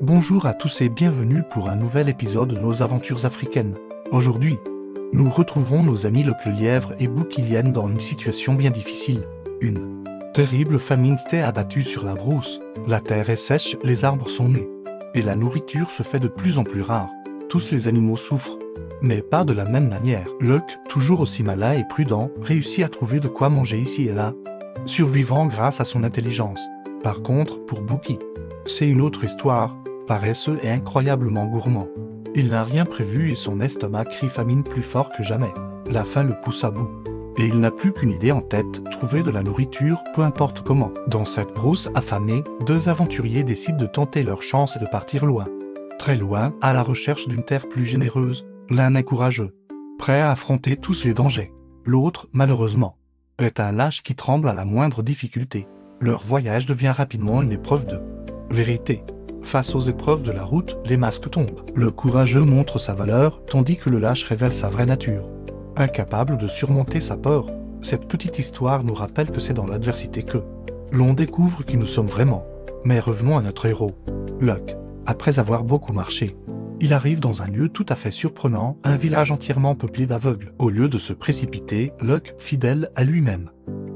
Bonjour à tous et bienvenue pour un nouvel épisode de nos aventures africaines. Aujourd'hui, nous retrouvons nos amis Luc le lièvre et Boukilienne dans une situation bien difficile. Une terrible famine s'est abattue sur la brousse, la terre est sèche, les arbres sont nus. Et la nourriture se fait de plus en plus rare. Tous les animaux souffrent, mais pas de la même manière. Luc, toujours aussi malin et prudent, réussit à trouver de quoi manger ici et là, survivant grâce à son intelligence. Par contre, pour Bouki, c'est une autre histoire. Paresseux et incroyablement gourmand. Il n'a rien prévu et son estomac crie famine plus fort que jamais. La faim le pousse à bout. Et il n'a plus qu'une idée en tête, trouver de la nourriture, peu importe comment. Dans cette brousse affamée, deux aventuriers décident de tenter leur chance et de partir loin. Très loin, à la recherche d'une terre plus généreuse. L'un est courageux, prêt à affronter tous les dangers. L'autre, malheureusement, est un lâche qui tremble à la moindre difficulté. Leur voyage devient rapidement une épreuve de vérité. Face aux épreuves de la route, les masques tombent. Le courageux montre sa valeur, tandis que le lâche révèle sa vraie nature. Incapable de surmonter sa peur, cette petite histoire nous rappelle que c'est dans l'adversité que l'on découvre qui nous sommes vraiment. Mais revenons à notre héros. Luc, après avoir beaucoup marché, il arrive dans un lieu tout à fait surprenant, un village entièrement peuplé d'aveugles. Au lieu de se précipiter, Luc, fidèle à lui-même,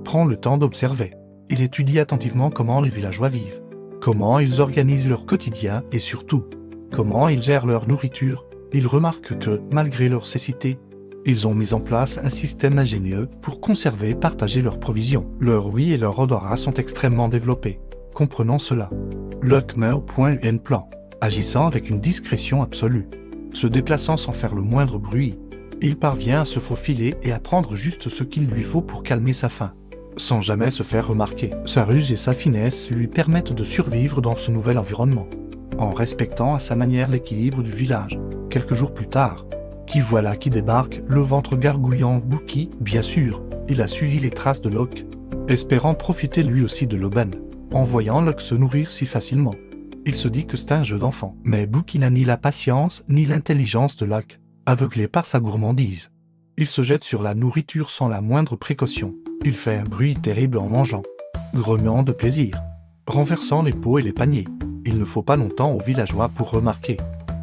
prend le temps d'observer. Il étudie attentivement comment les villageois vivent, comment ils organisent leur quotidien et surtout, comment ils gèrent leur nourriture. Il remarque que, malgré leur cécité, ils ont mis en place un système ingénieux pour conserver et partager leurs provisions. Leur ouïe et leur odorat sont extrêmement développés. Comprenant cela, Luc met au point un plan, agissant avec une discrétion absolue, se déplaçant sans faire le moindre bruit. Il parvient à se faufiler et à prendre juste ce qu'il lui faut pour calmer sa faim, sans jamais se faire remarquer. Sa ruse et sa finesse lui permettent de survivre dans ce nouvel environnement, en respectant à sa manière l'équilibre du village. Quelques jours plus tard, qui débarque, le ventre gargouillant. Bouki, bien sûr, il a suivi les traces de Luc, espérant profiter lui aussi de l'aubaine. En voyant Luc se nourrir si facilement, il se dit que c'est un jeu d'enfant. Mais Bouki n'a ni la patience ni l'intelligence de Luc, aveuglé par sa gourmandise. Il se jette sur la nourriture sans la moindre précaution. Il fait un bruit terrible en mangeant, grognement de plaisir, renversant les pots et les paniers. Il ne faut pas longtemps aux villageois pour remarquer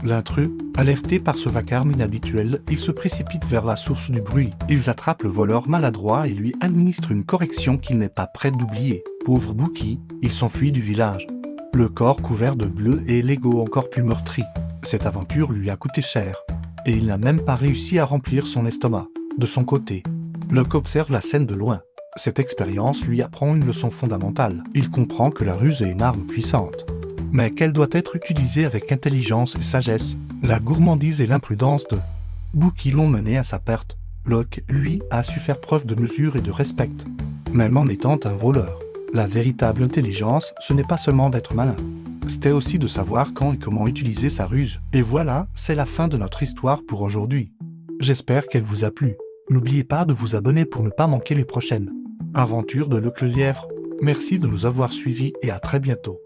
l'intrus. Alerté par ce vacarme inhabituel, ils se précipitent vers la source du bruit. Ils attrapent le voleur maladroit et lui administrent une correction qu'il n'est pas prêt d'oublier. Pauvre Bouki, il s'enfuit du village, le corps couvert de bleu et l'ego encore plus meurtri. Cette aventure lui a coûté cher, et il n'a même pas réussi à remplir son estomac. De son côté, Luc observe la scène de loin. Cette expérience lui apprend une leçon fondamentale. Il comprend que la ruse est une arme puissante, mais qu'elle doit être utilisée avec intelligence et sagesse. La gourmandise et l'imprudence de Bouki l'ont mené à sa perte. Luc, lui, a su faire preuve de mesure et de respect, même en étant un voleur. La véritable intelligence, ce n'est pas seulement d'être malin, c'était aussi de savoir quand et comment utiliser sa ruse. Et voilà, c'est la fin de notre histoire pour aujourd'hui. J'espère qu'elle vous a plu. N'oubliez pas de vous abonner pour ne pas manquer les prochaines aventures de Luc le lièvre. Merci de nous avoir suivis et à très bientôt.